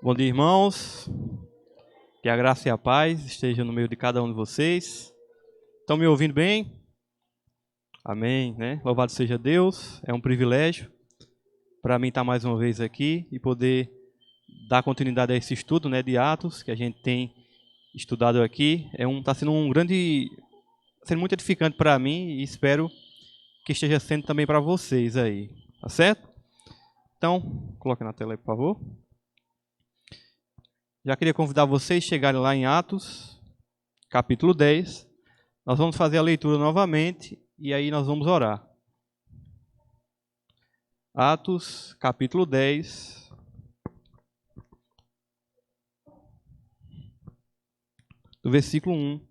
Bom dia, irmãos. Que a graça e a paz estejam no meio de cada um de vocês. Estão me ouvindo bem? Amém, né? Louvado seja Deus. É um privilégio para mim estar mais uma vez aqui e poder dar continuidade a esse estudo, né, de Atos que a gente tem estudado aqui. Está sendo sendo muito edificante para mim e espero que esteja sendo também para vocês aí, tá certo? Então, coloque na tela aí, por favor. Já queria convidar vocês a chegarem lá em Atos, capítulo 10. Nós vamos fazer a leitura novamente e aí nós vamos orar. Atos, capítulo 10. Do versículo 1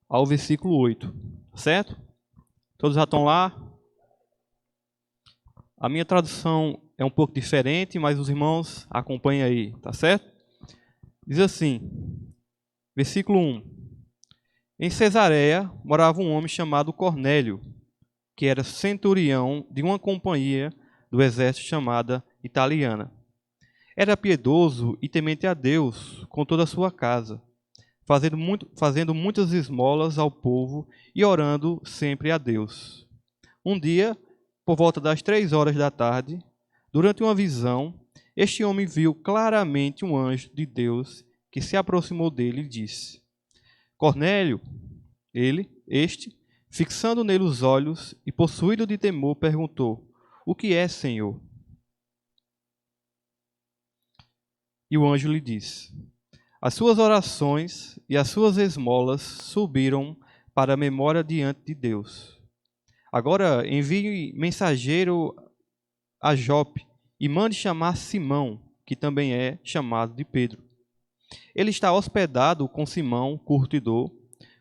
ao versículo 8. Certo? Todos já estão lá? A minha tradução é um pouco diferente, mas os irmãos acompanhem aí, tá certo? Diz assim, versículo 1. Em Cesareia morava um homem chamado Cornélio, que era centurião de uma companhia do exército chamada Italiana. Era piedoso e temente a Deus com toda a sua casa, fazendo muitas esmolas ao povo e orando sempre a Deus. Um dia, por volta das 3 horas da tarde, durante uma visão, este homem viu claramente um anjo de Deus que se aproximou dele e disse: Cornélio. Este, fixando nele os olhos e possuído de temor, perguntou: O que é, Senhor? E o anjo lhe disse: As suas orações e as suas esmolas subiram para a memória diante de Deus. Agora envie mensageiro a Jope e mande chamar Simão, que também é chamado de Pedro. Ele está hospedado com Simão, curtidor,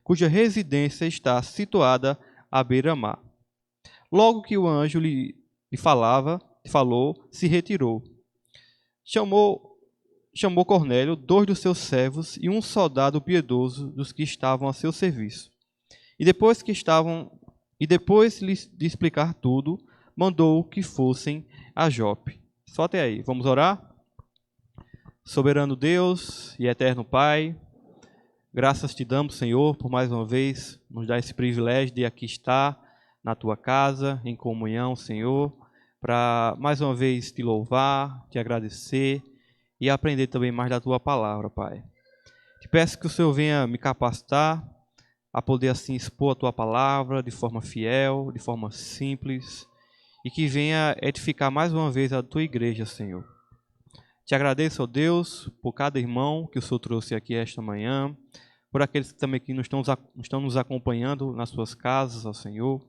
cuja residência está situada à beira-mar. Logo que o anjo lhe falou, se retirou. Chamou Cornélio, 2 dos seus servos e um soldado piedoso dos que estavam a seu serviço. E depois de explicar tudo, mandou que fossem a Jope. Só até aí. Vamos orar? Soberano Deus e eterno Pai, graças te damos, Senhor, por mais uma vez nos dar esse privilégio de aqui estar na tua casa, em comunhão, Senhor, para mais uma vez te louvar, te agradecer e aprender também mais da tua palavra, Pai. Te peço que o Senhor venha me capacitar a poder assim expor a tua palavra de forma fiel, de forma simples, e que venha edificar mais uma vez a tua igreja, Senhor. Te agradeço, ó Deus, por cada irmão que o Senhor trouxe aqui esta manhã, por aqueles que também que estão nos acompanhando nas suas casas, ó Senhor,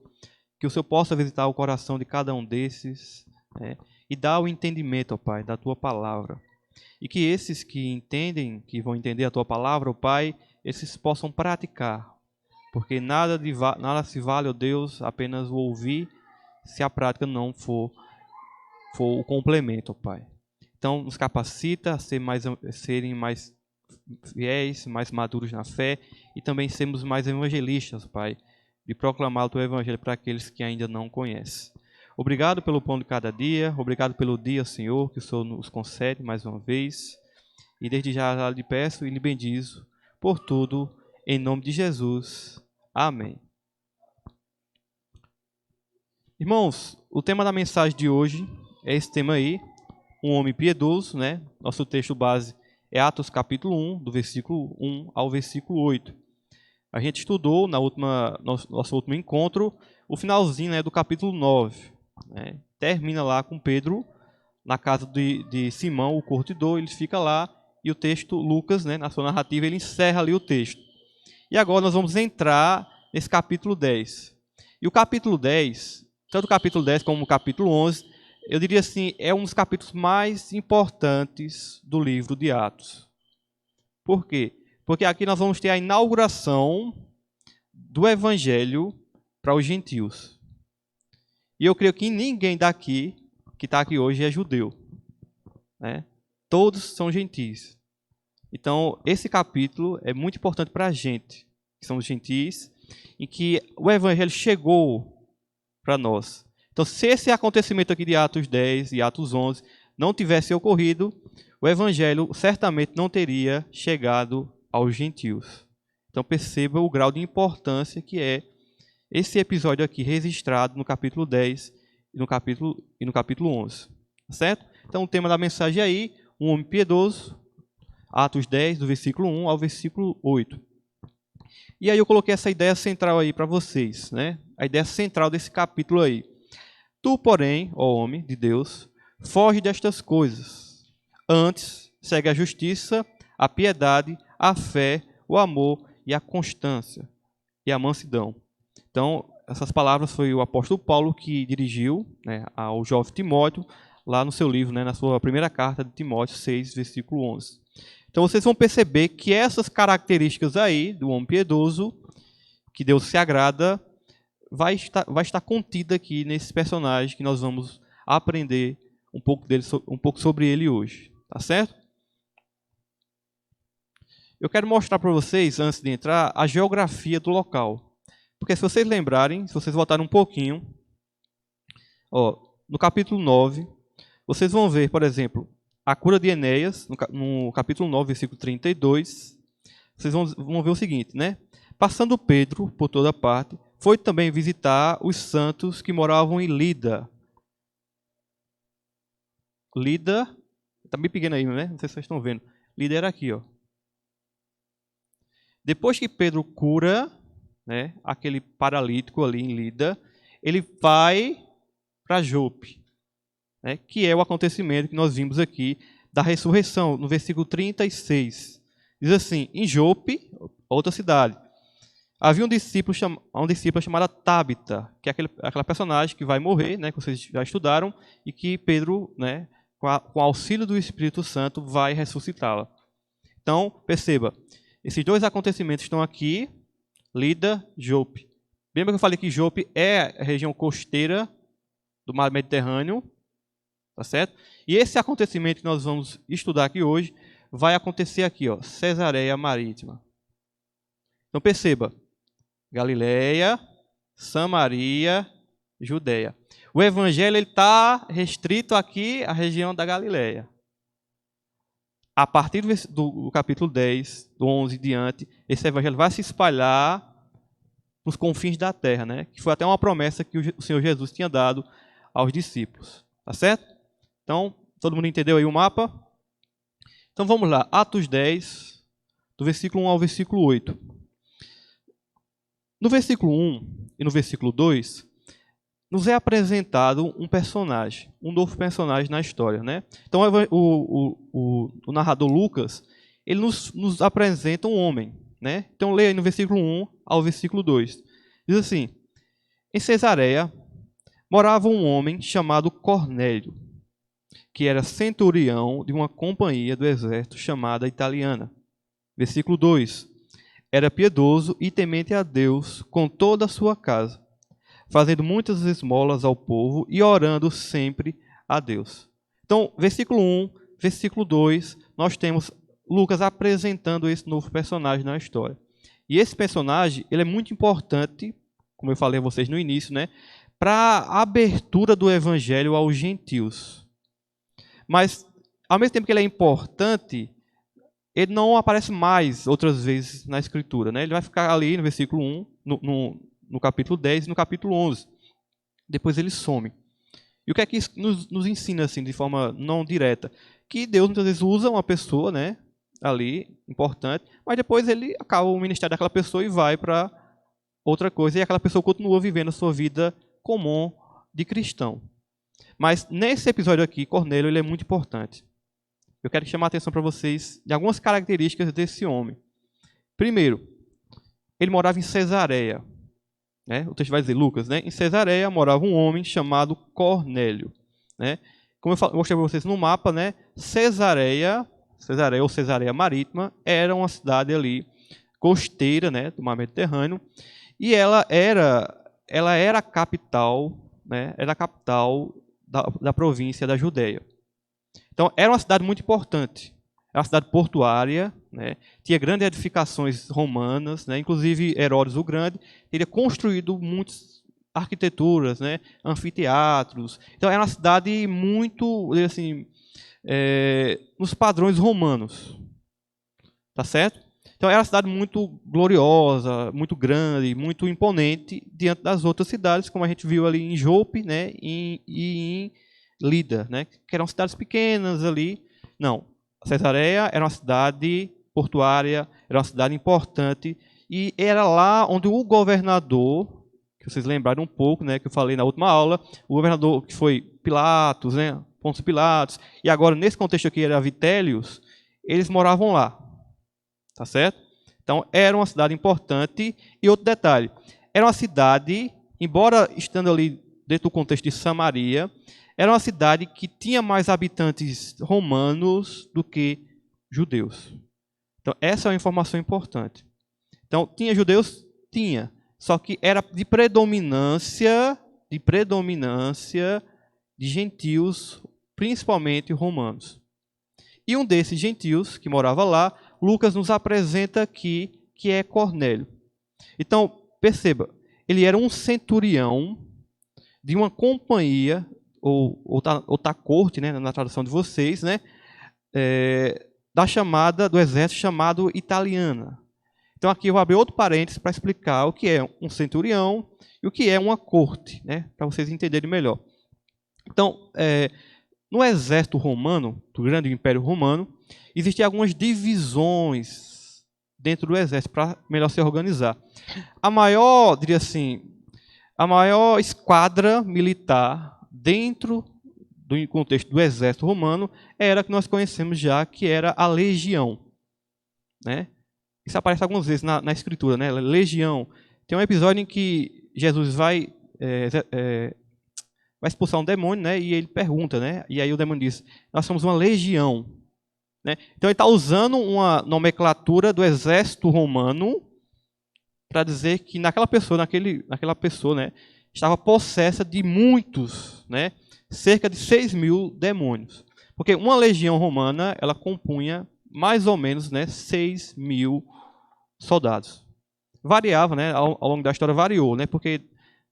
que o Senhor possa visitar o coração de cada um desses, né, e dar o entendimento, ó Pai, da tua palavra. E que esses que entendem, que vão entender a tua palavra, ó Pai, esses possam praticar, porque nada se vale, ó Deus, apenas o ouvir, se a prática não for o complemento, ó Pai. Então, nos capacita a serem mais fiéis, mais maduros na fé e também sermos mais evangelistas, Pai, de proclamar o Teu Evangelho para aqueles que ainda não conhecem. Obrigado pelo pão de cada dia, obrigado pelo dia, Senhor, que o Senhor nos concede mais uma vez. E desde já lhe peço e lhe bendizo por tudo, em nome de Jesus. Amém. Irmãos, o tema da mensagem de hoje é esse tema aí, um homem piedoso, né? Nosso texto base é Atos capítulo 1, do versículo 1 ao versículo 8. A gente estudou nosso último encontro, o finalzinho, né, do capítulo 9. Né? Termina lá com Pedro na casa de Simão, o curtidor, ele fica lá e o texto, Lucas, né, na sua narrativa, ele encerra ali o texto. E agora nós vamos entrar nesse capítulo 10. E o capítulo 10, tanto o capítulo 10 como o capítulo 11, eu diria assim, é um dos capítulos mais importantes do livro de Atos. Por quê? Porque aqui nós vamos ter a inauguração do Evangelho para os gentios. E eu creio que ninguém daqui, que está aqui hoje, é judeu. Né? Todos são gentis. Então, esse capítulo é muito importante para a gente, que somos gentis, em que o Evangelho chegou para nós. Então, se esse acontecimento aqui de Atos 10 e Atos 11 não tivesse ocorrido, o evangelho certamente não teria chegado aos gentios. Então perceba o grau de importância que é esse episódio aqui registrado no capítulo 10 e no capítulo 11. Certo? Então o tema da mensagem aí, um homem piedoso, Atos 10, do versículo 1 ao versículo 8. E aí eu coloquei essa ideia central aí para vocês, né? A ideia central desse capítulo aí. Tu, porém, ó homem de Deus, foge destas coisas. Antes, segue a justiça, a piedade, a fé, o amor e a constância e a mansidão. Então, essas palavras foi o apóstolo Paulo que dirigiu, né, ao jovem Timóteo, lá no seu livro, né, na sua primeira carta de Timóteo 6, versículo 11. Então, vocês vão perceber que essas características aí do homem piedoso, que Deus se agrada, vai estar contida aqui nesse personagem que nós vamos aprender um pouco sobre ele hoje. Tá certo? Eu quero mostrar para vocês, antes de entrar, a geografia do local. Porque se vocês lembrarem, se vocês voltarem um pouquinho, no capítulo 9, vocês vão ver, por exemplo, a cura de Enéas, no capítulo 9, versículo 32. Vocês vão ver o seguinte, né? Passando Pedro por toda parte, foi também visitar os santos que moravam em Lida. Lida, está bem pequeno aí, né? Não sei se vocês estão vendo. Lida era aqui, ó. Depois que Pedro cura, né, aquele paralítico ali em Lida, ele vai para Jope, né, que é o acontecimento que nós vimos aqui da ressurreição, no versículo 36. Diz assim, em Jope, outra cidade, havia uma discípula chamada Tábita, que é aquela personagem que vai morrer, né, que vocês já estudaram, e que Pedro, né, com o auxílio do Espírito Santo, vai ressuscitá-la. Então, perceba, esses dois acontecimentos estão aqui, Lida, Jope. Lembra que eu falei que Jope é a região costeira do mar Mediterrâneo, tá certo? E esse acontecimento que nós vamos estudar aqui hoje vai acontecer aqui, ó, Cesareia Marítima. Então perceba, Galileia, Samaria, Judeia. O evangelho está restrito aqui à região da Galileia. A partir do capítulo 10, do 11 em diante, esse evangelho vai se espalhar nos confins da terra, né? Que foi até uma promessa que o Senhor Jesus tinha dado aos discípulos. Tá certo? Então, todo mundo entendeu aí o mapa? Então vamos lá, Atos 10, do versículo 1 ao versículo 8. No versículo 1 e no versículo 2, nos é apresentado um personagem, um novo personagem na história, né? Então o narrador Lucas, ele nos apresenta um homem, né? Então leia aí no versículo 1 ao versículo 2. Diz assim, em Cesareia morava um homem chamado Cornélio, que era centurião de uma companhia do exército chamada Italiana. Versículo 2. Era piedoso e temente a Deus com toda a sua casa, fazendo muitas esmolas ao povo e orando sempre a Deus. Então, versículo 1, versículo 2, nós temos Lucas apresentando esse novo personagem na história. E esse personagem, ele é muito importante, como eu falei a vocês no início, né, para a abertura do evangelho aos gentios. Mas, ao mesmo tempo que ele é importante, ele não aparece mais outras vezes na Escritura, né? Ele vai ficar ali no versículo 1, no capítulo 10 e no capítulo 11. Depois ele some. E o que é que isso nos ensina, assim, de forma não direta? Que Deus muitas vezes usa uma pessoa, né, ali, importante, mas depois ele acaba o ministério daquela pessoa e vai para outra coisa, e aquela pessoa continua vivendo a sua vida comum de cristão. Mas nesse episódio aqui, Cornélio, ele é muito importante. Eu quero chamar a atenção para vocês de algumas características desse homem. Primeiro, ele morava em Cesareia. Né? O texto vai dizer, Lucas, né? Em Cesareia morava um homem chamado Cornélio. Né? Como eu mostrei para vocês no mapa, né? Cesareia ou Cesareia Marítima era uma cidade ali costeira, né, do mar Mediterrâneo, e ela era a capital, né? Era a capital da província da Judeia. Então, era uma cidade muito importante. Era uma cidade portuária, né? Tinha grandes edificações romanas, né? Inclusive Herodes o Grande teria construído muitas arquiteturas, né? Anfiteatros. Então, era uma cidade muito, assim, nos padrões romanos. Tá certo? Então era uma cidade muito gloriosa, muito grande, muito imponente diante das outras cidades, como a gente viu ali em Jope, né, e em Lida, né, que eram cidades pequenas ali. Não, Cesareia era uma cidade portuária, era uma cidade importante, e era lá onde o governador, que vocês lembraram um pouco, né, que eu falei na última aula, o governador que foi Pilatos, né, Pôncio Pilatos, e agora nesse contexto aqui era Vitélios, eles moravam lá. Tá certo? Então, era uma cidade importante. E outro detalhe, era uma cidade, embora estando ali dentro do contexto de Samaria, era uma cidade que tinha mais habitantes romanos do que judeus. Então, essa é uma informação importante. Então, tinha judeus? Tinha. Só que era de predominância de gentios, principalmente romanos. E um desses gentios que morava lá, Lucas nos apresenta aqui, que é Cornélio. Então, perceba, ele era um centurião de uma companhia, ou da corte, né, na tradução de vocês, né, do exército chamado Italiana. Então, aqui eu vou abrir outro parênteses para explicar o que é um centurião e o que é uma corte, né, para vocês entenderem melhor. Então, no exército romano, do grande império romano, existem algumas divisões dentro do exército para melhor se organizar. A maior, diria assim, a maior esquadra militar dentro do contexto do exército romano era a que nós conhecemos já, que era a legião, né? Isso aparece algumas vezes na escritura, né? Legião. Tem um episódio em que Jesus vai expulsar um demônio, né? E ele pergunta, né? E aí o demônio diz: nós somos uma legião, né? Então ele está usando uma nomenclatura do exército romano para dizer que naquela pessoa, né, estava possessa de muitos, né? Cerca de 6.000 demônios, porque uma legião romana ela compunha mais ou menos, né, 6.000 soldados. Variava, né? Ao longo da história variou, né? Porque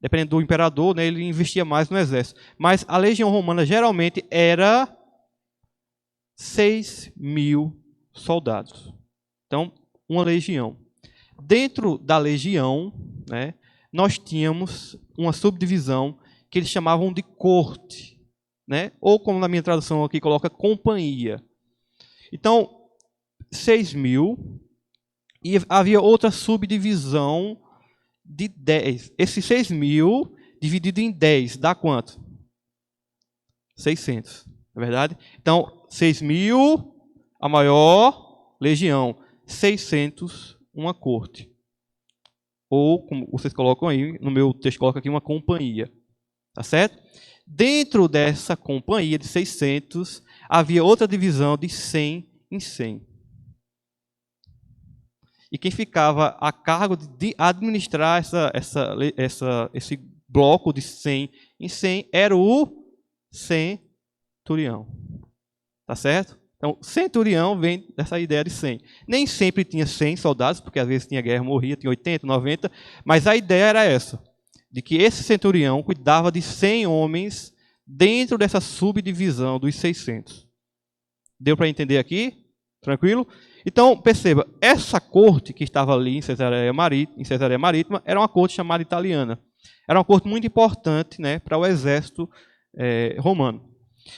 dependendo do imperador, né, ele investia mais no exército. Mas a legião romana geralmente era 6.000 soldados. Então, uma legião. Dentro da legião, né, nós tínhamos uma subdivisão que eles chamavam de corte, né? Ou como na minha tradução aqui coloca, companhia. Então, 6.000, e havia outra subdivisão de 10. Esses 6.000 dividido em 10 dá quanto? 600, não é verdade? Então, 6.000, a maior legião. 600, uma corte. Ou, como vocês colocam aí, no meu texto coloca aqui uma companhia. Tá certo? Dentro dessa companhia de 600, havia outra divisão de 100 em 100. E quem ficava a cargo de administrar esse bloco de 100 em 100 era o centurião. Tá certo? Então, centurião vem dessa ideia de 100. Nem sempre tinha 100 soldados, porque às vezes tinha guerra, morria, tinha 80, 90, mas a ideia era essa, de que esse centurião cuidava de 100 homens dentro dessa subdivisão dos 600. Deu para entender aqui? Tranquilo? Então, perceba, essa corte que estava ali em Cesareia Marítima era uma corte chamada Italiana. Era uma corte muito importante, né, para o exército romano.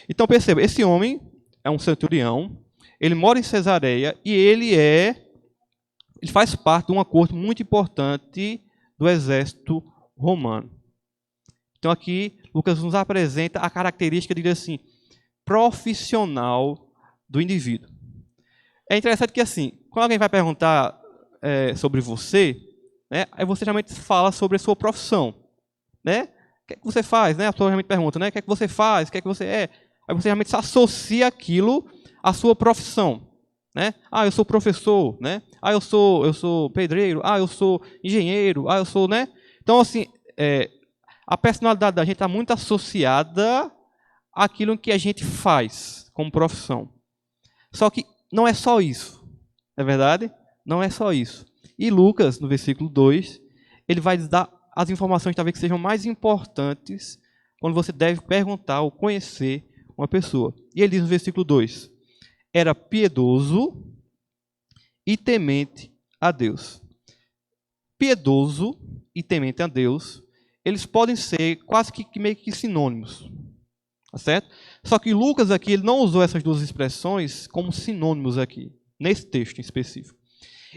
Então, perceba, esse homem é um centurião, ele mora em Cesareia e ele faz parte de uma corte muito importante do exército romano. Então, aqui, Lucas nos apresenta a característica, diria assim, profissional do indivíduo. É interessante que, assim, quando alguém vai perguntar sobre você, né, aí você geralmente fala sobre a sua profissão, né? O que é que você faz, né? A pessoa geralmente pergunta, né? O que é que você faz? O que é que você é? Aí você geralmente associa aquilo à sua profissão, né? Ah, eu sou professor, né? Ah, eu sou pedreiro. Ah, eu sou engenheiro. Ah, eu sou, né? Então, assim, a personalidade da gente está muito associada àquilo que a gente faz como profissão. Só que não é só isso, não é verdade? Não é só isso. E Lucas, no versículo 2, ele vai dar as informações talvez que sejam mais importantes quando você deve perguntar ou conhecer uma pessoa. E ele diz no versículo 2: era piedoso e temente a Deus. Piedoso e temente a Deus, eles podem ser quase que meio que sinônimos. Tá certo? Só que Lucas aqui ele não usou essas duas expressões como sinônimos aqui, nesse texto em específico.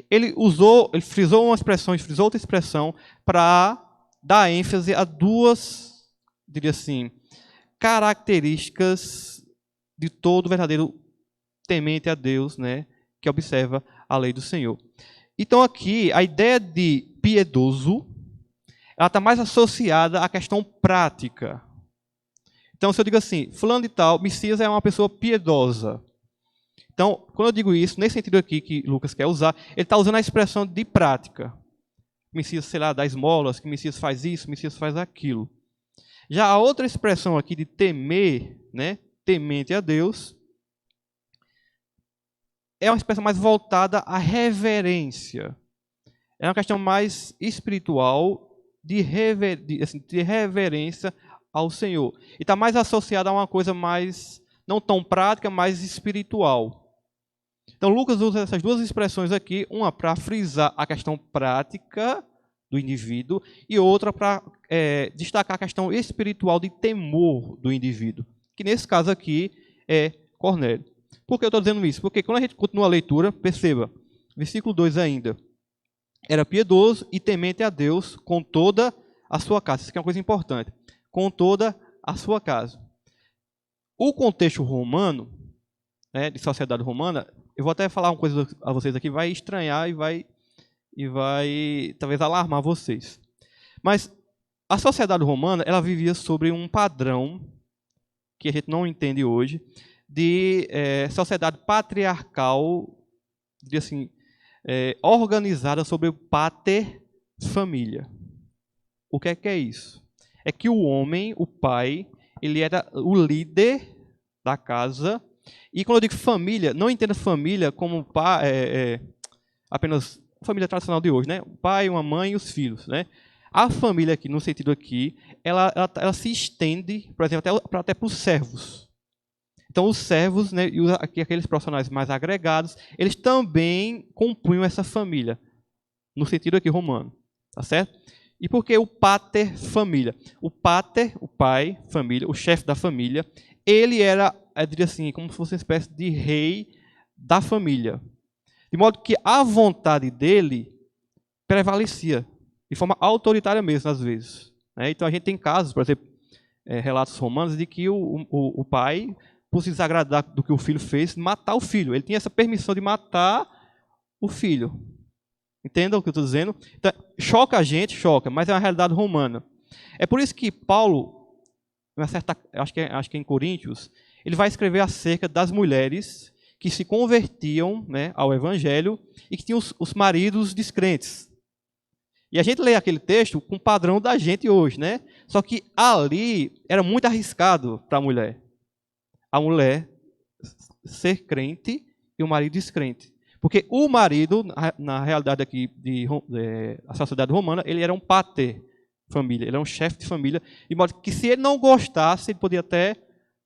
Ele frisou uma expressão, frisou outra expressão para dar ênfase a duas, diria assim, características de todo verdadeiro temente a Deus, né, que observa a lei do Senhor. Então aqui, a ideia de piedoso, ela está mais associada à questão prática. Então, se eu digo assim, fulano de tal, Messias é uma pessoa piedosa. Então, quando eu digo isso, nesse sentido aqui que Lucas quer usar, ele está usando a expressão de prática. Messias, sei lá, dá esmolas, que Messias faz isso, Messias faz aquilo. Já a outra expressão aqui de temer, né, temente a Deus, é uma expressão mais voltada à reverência. É uma questão mais espiritual de reverência ao Senhor. E está mais associada a uma coisa mais, não tão prática, mas espiritual. Então, Lucas usa essas duas expressões aqui, uma para frisar a questão prática do indivíduo e outra para destacar a questão espiritual de temor do indivíduo, que nesse caso aqui é Cornélio. Por que eu estou dizendo isso? Porque quando a gente continua a leitura, perceba, versículo 2 ainda, era piedoso e temente a Deus com toda a sua casa. Isso aqui é uma coisa importante. Com toda a sua casa. O contexto romano, né, de sociedade romana, eu vou até falar uma coisa a vocês aqui, vai estranhar e vai talvez alarmar vocês. Mas a sociedade romana, ela vivia sobre um padrão que a gente não entende hoje, de sociedade patriarcal, de assim, organizada sobre o pater família. O que é isso? É que o homem, o pai, ele era o líder da casa. E quando eu digo família, não entenda família como apenas a família tradicional de hoje, né? O pai, uma mãe e os filhos, né? A família aqui, no sentido aqui, ela se estende, por exemplo, até para os servos. Então, os servos, né, e aqueles profissionais mais agregados, eles também compunham essa família, no sentido aqui romano, tá certo? E por que o pater família? O pater, o pai, família, o chefe da família, ele era, eu diria assim, como se fosse uma espécie de rei da família. De modo que a vontade dele prevalecia, de forma autoritária mesmo, às vezes. Né? Então, a gente tem casos, por exemplo, relatos romanos, de que o pai, por se desagradar do que o filho fez, matar o filho. Ele tinha essa permissão de matar o filho. Entendam o que eu estou dizendo? Então, choca a gente, choca, mas é uma realidade romana. É por isso que Paulo, acho que é em Coríntios, ele vai escrever acerca das mulheres que se convertiam, né, ao Evangelho e que tinham os maridos descrentes. E a gente lê aquele texto com o padrão da gente hoje, né? Só que ali era muito arriscado para a mulher. A mulher ser crente e o marido descrente. Porque o marido, na realidade aqui a sociedade romana, ele era um pater família, ele era um chefe de família, de modo que se ele não gostasse, ele podia até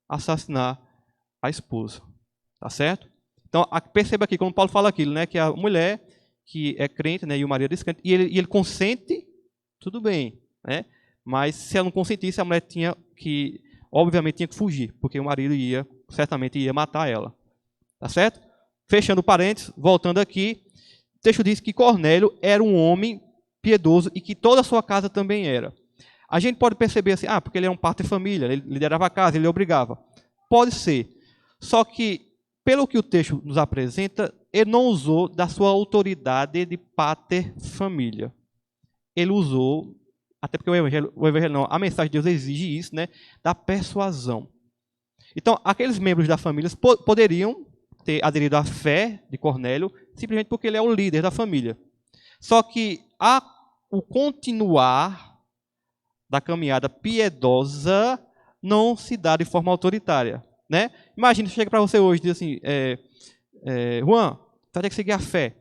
assassinar a esposa. Tá certo? Então, perceba aqui, quando Paulo fala aquilo, né, que a mulher que é crente, né, e o marido é descrente, e ele consente, tudo bem, né? Mas se ela não consentisse, a mulher obviamente tinha que fugir, porque o marido certamente ia matar ela. Tá certo? Fechando parênteses, voltando aqui, o texto diz que Cornélio era um homem piedoso e que toda a sua casa também era. A gente pode perceber assim, porque ele é um pater família, ele liderava a casa, ele obrigava. Pode ser. Só que, pelo que o texto nos apresenta, ele não usou da sua autoridade de pater família. Ele usou, até porque o evangelho não, a mensagem de Deus exige isso, né, da persuasão. Então, aqueles membros da família poderiam ter aderido à fé de Cornélio, simplesmente porque ele é o líder da família. Só que o continuar da caminhada piedosa não se dá de forma autoritária. Né? Imagina, chega para você hoje e diz assim, Juan, você vai ter que seguir a fé.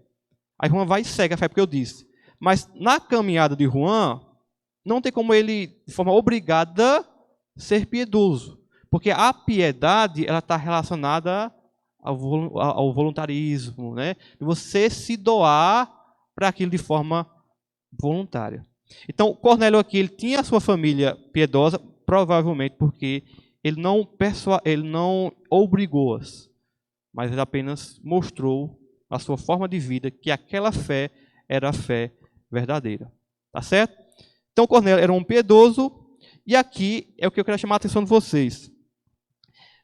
Aí Juan vai e segue a fé, porque eu disse. Mas na caminhada de Juan, não tem como ele, de forma obrigada, ser piedoso. Porque a piedade ela está relacionada ao voluntarismo, né? De você se doar para aquilo de forma voluntária. Então, Cornélio aqui, ele tinha a sua família piedosa, provavelmente porque ele não obrigou-as, mas ele apenas mostrou a sua forma de vida, que aquela fé era a fé verdadeira. Tá certo? Então, Cornélio era um piedoso, e aqui é o que eu quero chamar a atenção de vocês.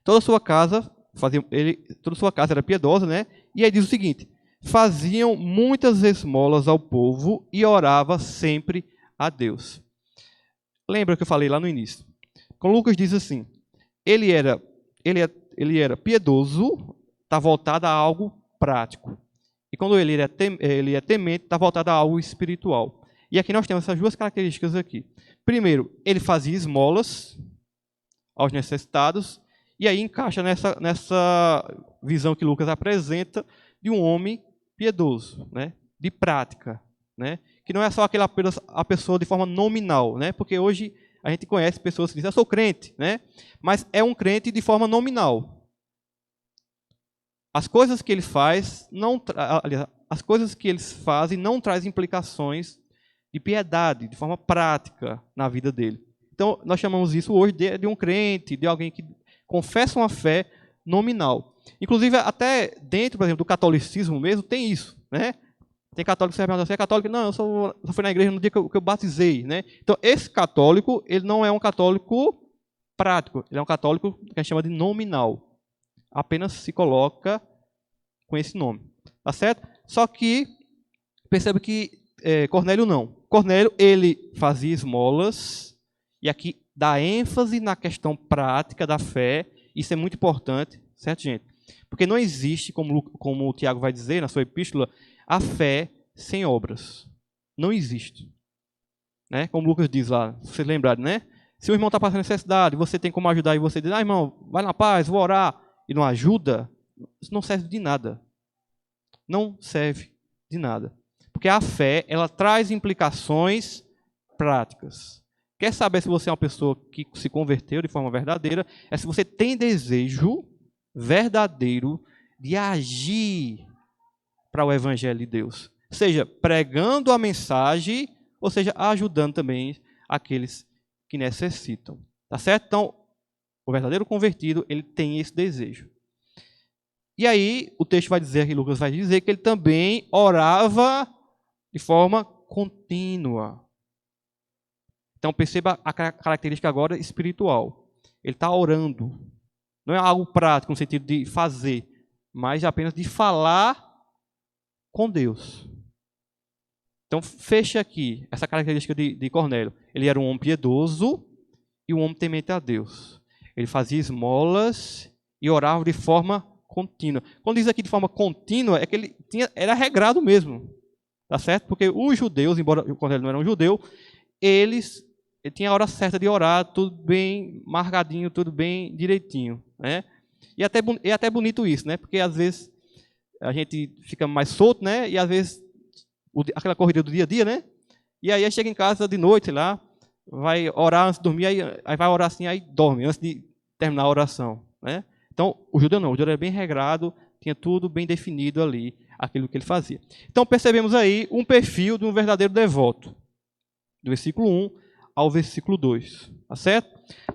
Toda a sua casa era piedosa, né? E aí diz o seguinte: faziam muitas esmolas ao povo e orava sempre a Deus. Lembra que eu falei lá no início? Quando Lucas diz assim, ele era piedoso, está voltado a algo prático. E quando ele é temente, está voltado a algo espiritual. E aqui nós temos essas duas características aqui. Primeiro, ele fazia esmolas aos necessitados, e aí encaixa nessa visão que Lucas apresenta de um homem piedoso, né? De prática, né? Que não é só a pessoa de forma nominal, né? Porque hoje a gente conhece pessoas que dizem, eu sou crente, né? Mas é um crente de forma nominal. As coisas que ele faz, as coisas que eles fazem não trazem implicações de piedade, de forma prática na vida dele. Então, nós chamamos isso hoje de um crente, de alguém que confessa uma fé nominal. Inclusive, até dentro, por exemplo, do catolicismo mesmo, tem isso, né? Tem católico que você pergunta, você é católico? Não, eu só fui na igreja no dia que eu batizei, né? Então, esse católico, ele não é um católico prático, ele é um católico que a gente chama de nominal. Apenas se coloca com esse nome, tá certo? Só que, percebe que Cornélio não. Cornélio, ele fazia esmolas, e aqui dá ênfase na questão prática da fé. Isso é muito importante, certo, gente? Porque não existe, como o Tiago vai dizer na sua epístola, a fé sem obras. Não existe. Né? Como Lucas diz lá, se vocês lembrarem, né? Se o irmão está passando necessidade, você tem como ajudar, e você diz, irmão, vai na paz, vou orar, e não ajuda, isso não serve de nada. Não serve de nada. Porque a fé, ela traz implicações práticas. Quer saber se você é uma pessoa que se converteu de forma verdadeira? É se você tem desejo verdadeiro de agir para o Evangelho de Deus. Seja pregando a mensagem, ou seja, ajudando também aqueles que necessitam. Tá certo? Então, o verdadeiro convertido, ele tem esse desejo. E aí, o texto vai dizer, que Lucas vai dizer, que ele também orava de forma contínua. Então, perceba a característica agora espiritual. Ele está orando. Não é algo prático, no sentido de fazer, mas apenas de falar com Deus. Então, fecha aqui essa característica de Cornélio. Ele era um homem piedoso e um homem temente a Deus. Ele fazia esmolas e orava de forma contínua. Quando diz aqui de forma contínua, é que ele era regrado mesmo. Tá certo? Porque os judeus, embora o Cornélio não era um judeu, ele tinha a hora certa de orar, tudo bem marcadinho, tudo bem direitinho, né? E é até bonito isso, né? Porque às vezes a gente fica mais solto, né? E às vezes aquela corrida do dia a dia, né? E aí chega em casa de noite, sei lá, vai orar antes de dormir, aí vai orar assim, aí dorme antes de terminar a oração, né? Então, o judeu não, o judeu era bem regrado, tinha tudo bem definido ali, aquilo que ele fazia. Então, percebemos aí um perfil de um verdadeiro devoto, do versículo 1 ao versículo 2, tá certo?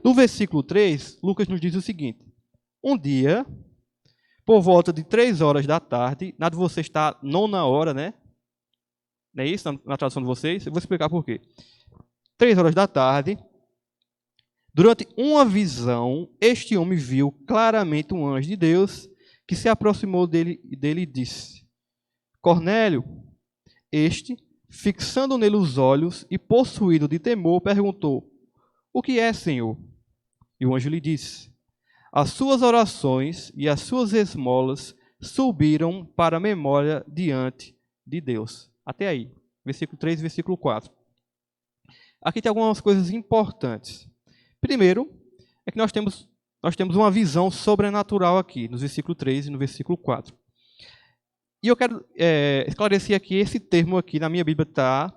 No versículo 3, Lucas nos diz o seguinte: um dia, por volta de 3 horas da tarde, nada de você está nona hora, né? Não é isso na tradução de vocês? Eu vou explicar por quê. 3 horas da tarde, durante uma visão, este homem viu claramente um anjo de Deus que se aproximou dele e disse: Cornélio. Este, fixando nele os olhos e possuído de temor, perguntou: o que é, Senhor? E o anjo lhe disse: as suas orações e as suas esmolas subiram para a memória diante de Deus. Até aí, versículo 3 e versículo 4. Aqui tem algumas coisas importantes. Primeiro, é que nós temos uma visão sobrenatural aqui, nos versículo 3 e no versículo 4. E eu quero esclarecer aqui, esse termo aqui na minha Bíblia está,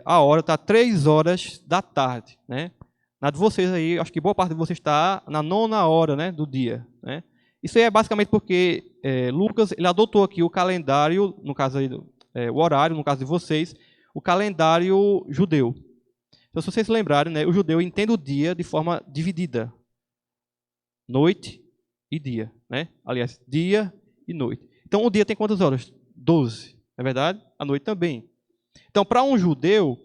a hora está 3 horas da tarde, né? Na de vocês aí, acho que boa parte de vocês está na 9ª hora, né, do dia, né? Isso aí é basicamente porque Lucas ele adotou aqui o calendário, no caso aí, o horário, no caso de vocês, o calendário judeu. Então, se vocês se lembrarem, né, o judeu entende o dia de forma dividida. Noite e dia, né? Aliás, dia e noite. Então, o dia tem quantas horas? 12, não é verdade? A noite também. Então, para um judeu,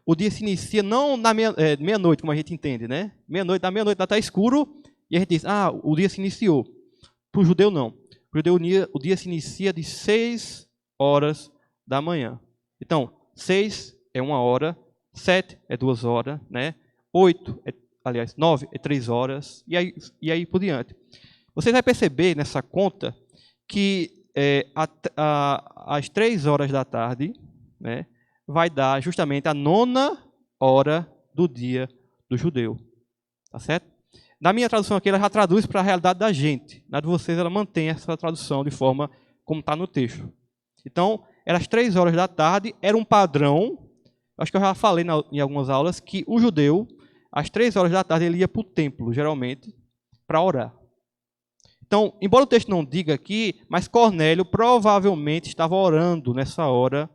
o dia se inicia não na meia-noite, como a gente entende, né? Meia-noite, da meia-noite está escuro, e a gente diz, o dia se iniciou. Para o judeu, não. Para o judeu, o dia se inicia de 6 horas da manhã. Então, 6 é 1 hora, 7 é 2 horas, né? 9 é 3 horas, e aí por diante. Você vai perceber nessa conta que às 3 horas da tarde, né, vai dar justamente a 9ª hora do dia do judeu. Tá certo? Na minha tradução aqui, ela já traduz para a realidade da gente. Na de vocês, ela mantém essa tradução de forma como está no texto. Então, era às 3 horas da tarde, era um padrão. Acho que eu já falei em algumas aulas que o judeu, às 3 horas da tarde, ele ia para o templo, geralmente, para orar. Então, embora o texto não diga aqui, mas Cornélio provavelmente estava orando nessa hora,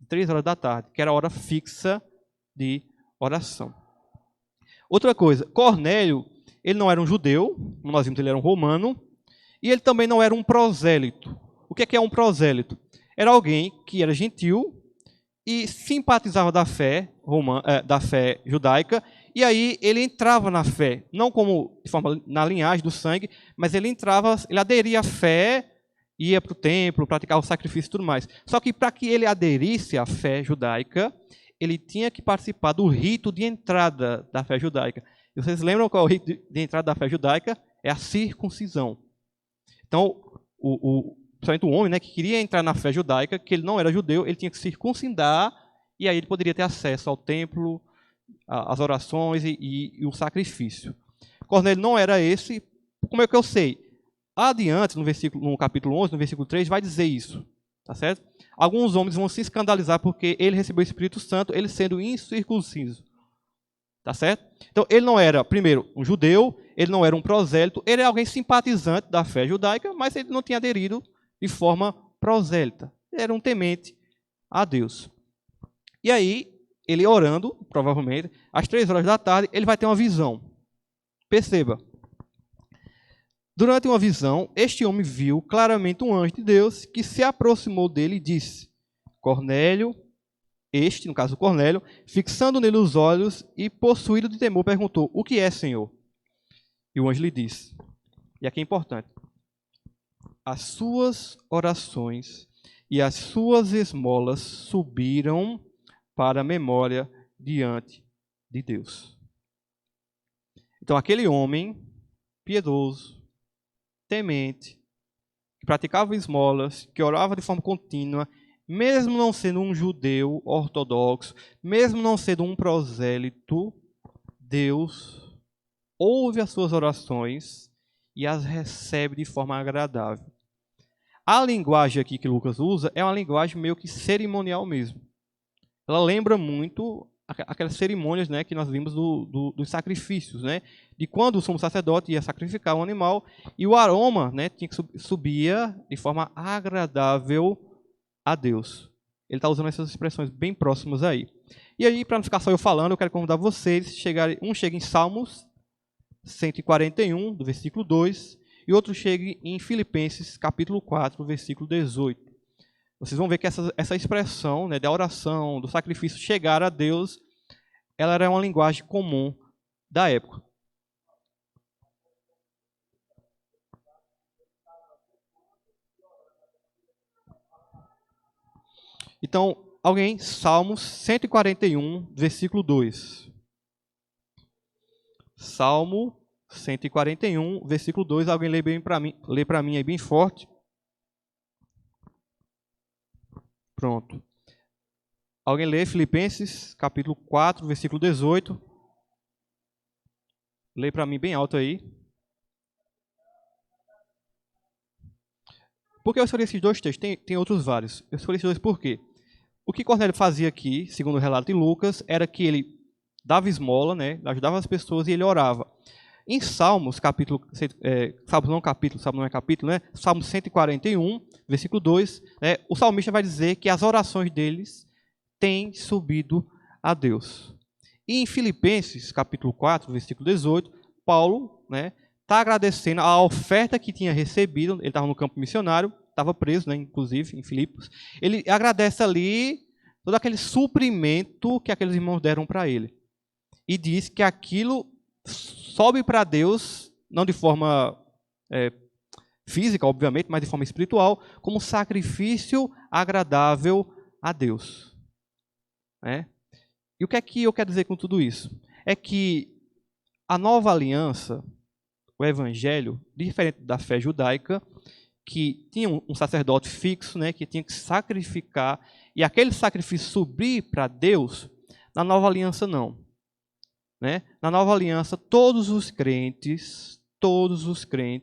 3 horas da tarde, que era a hora fixa de oração. Outra coisa, Cornélio, ele não era um judeu, como nós vimos, ele era um romano, e ele também não era um prosélito. O que é um prosélito? Era alguém que era gentil e simpatizava da fé judaica, e aí ele entrava na fé, não como de forma na linhagem do sangue, mas ele aderia à fé, ia para o templo, praticava o sacrifício e tudo mais. Só que para que ele aderisse à fé judaica, ele tinha que participar do rito de entrada da fé judaica. E vocês lembram qual é o rito de entrada da fé judaica? É a circuncisão. Então, principalmente o homem, né, que queria entrar na fé judaica, que ele não era judeu, ele tinha que circuncidar, e aí ele poderia ter acesso ao templo, às orações e o sacrifício. Cornélio não era esse. Como é que eu sei? Adiante, no capítulo 11, no versículo 3, vai dizer isso. Tá certo? Alguns homens vão se escandalizar porque ele recebeu o Espírito Santo, ele sendo incircunciso. Tá certo? Então, ele não era, primeiro, um judeu, ele não era um prosélito, ele era alguém simpatizante da fé judaica, mas ele não tinha aderido de forma prosélita. Ele era um temente a Deus. E aí, ele orando, provavelmente, às 3 horas da tarde, ele vai ter uma visão. Perceba. Durante uma visão, este homem viu claramente um anjo de Deus que se aproximou dele e disse: Cornélio, no caso Cornélio, fixando nele os olhos e possuído de temor, perguntou: O que é, Senhor? E o anjo lhe disse, e aqui é importante: as suas orações e as suas esmolas subiram para a memória diante de Deus. Então, aquele homem piedoso, temente, que praticava esmolas, que orava de forma contínua, mesmo não sendo um judeu ortodoxo, mesmo não sendo um prosélito, Deus ouve as suas orações e as recebe de forma agradável. A linguagem aqui que Lucas usa é uma linguagem meio que cerimonial mesmo. Ela lembra muito aquelas cerimônias, né, que nós vimos dos sacrifícios, né, de quando o sumo sacerdote ia sacrificar um animal e o aroma, né, tinha que subia de forma agradável a Deus. Ele está usando essas expressões bem próximas aí. E aí, para não ficar só eu falando, eu quero convidar vocês, chega em Salmos 141, do versículo 2, e outro chegue em Filipenses, capítulo 4, versículo 18. Vocês vão ver que essa expressão, né, da oração, do sacrifício, chegar a Deus, ela era uma linguagem comum da época. Então, alguém, Salmos 141, versículo 2. Salmo 141, versículo 2. Alguém lê para mim aí bem forte. Pronto. Alguém lê Filipenses, capítulo 4, versículo 18. Lê para mim bem alto aí. Por que eu escolhi esses dois textos? Tem outros vários. Eu escolhi esses dois por quê? O que Cornélio fazia aqui, segundo o relato de Lucas, era que ele dava esmola, né? Ajudava as pessoas e ele orava. Em Salmos, Salmos 141, versículo 2, né, o salmista vai dizer que as orações deles têm subido a Deus. E em Filipenses, capítulo 4, versículo 18, Paulo, né, está agradecendo a oferta que tinha recebido. Ele estava no campo missionário, estava preso, né, inclusive, em Filipos. Ele agradece ali todo aquele suprimento que aqueles irmãos deram para ele. E diz que aquilo sobe para Deus, não de forma física, obviamente, mas de forma espiritual, como sacrifício agradável a Deus. Né? E o que é que eu quero dizer com tudo isso? É que a nova aliança, o evangelho, diferente da fé judaica, que tinha um sacerdote fixo, né, que tinha que sacrificar, e aquele sacrifício subir para Deus, na nova aliança não. Né? Na nova aliança, todos os crentes,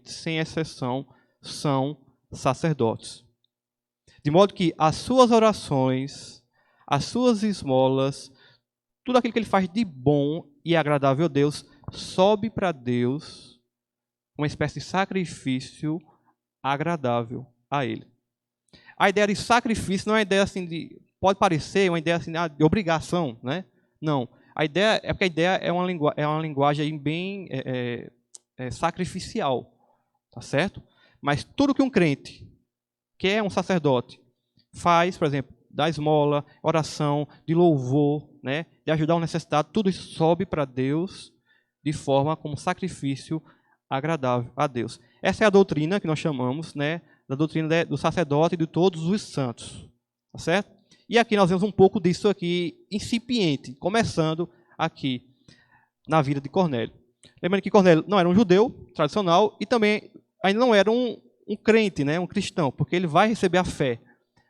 sem exceção, são sacerdotes. De modo que as suas orações, as suas esmolas, tudo aquilo que ele faz de bom e agradável a Deus, sobe para Deus uma espécie de sacrifício agradável a ele. A ideia de sacrifício não é uma ideia assim de... Pode parecer uma ideia assim de obrigação, né? Não. A ideia é porque a ideia é uma linguagem bem sacrificial, tá certo? Mas tudo que um crente, que é um sacerdote, faz, por exemplo, da esmola, oração, de louvor, né, de ajudar o necessitado, tudo isso sobe para Deus de forma como sacrifício agradável a Deus. Essa é a doutrina que nós chamamos, né, da doutrina do sacerdote e de todos os santos, tá certo? E aqui nós vemos um pouco disso aqui, incipiente, começando aqui na vida de Cornélio. Lembrando que Cornélio não era um judeu tradicional e também ainda não era um crente, né, um cristão, porque ele vai receber a fé.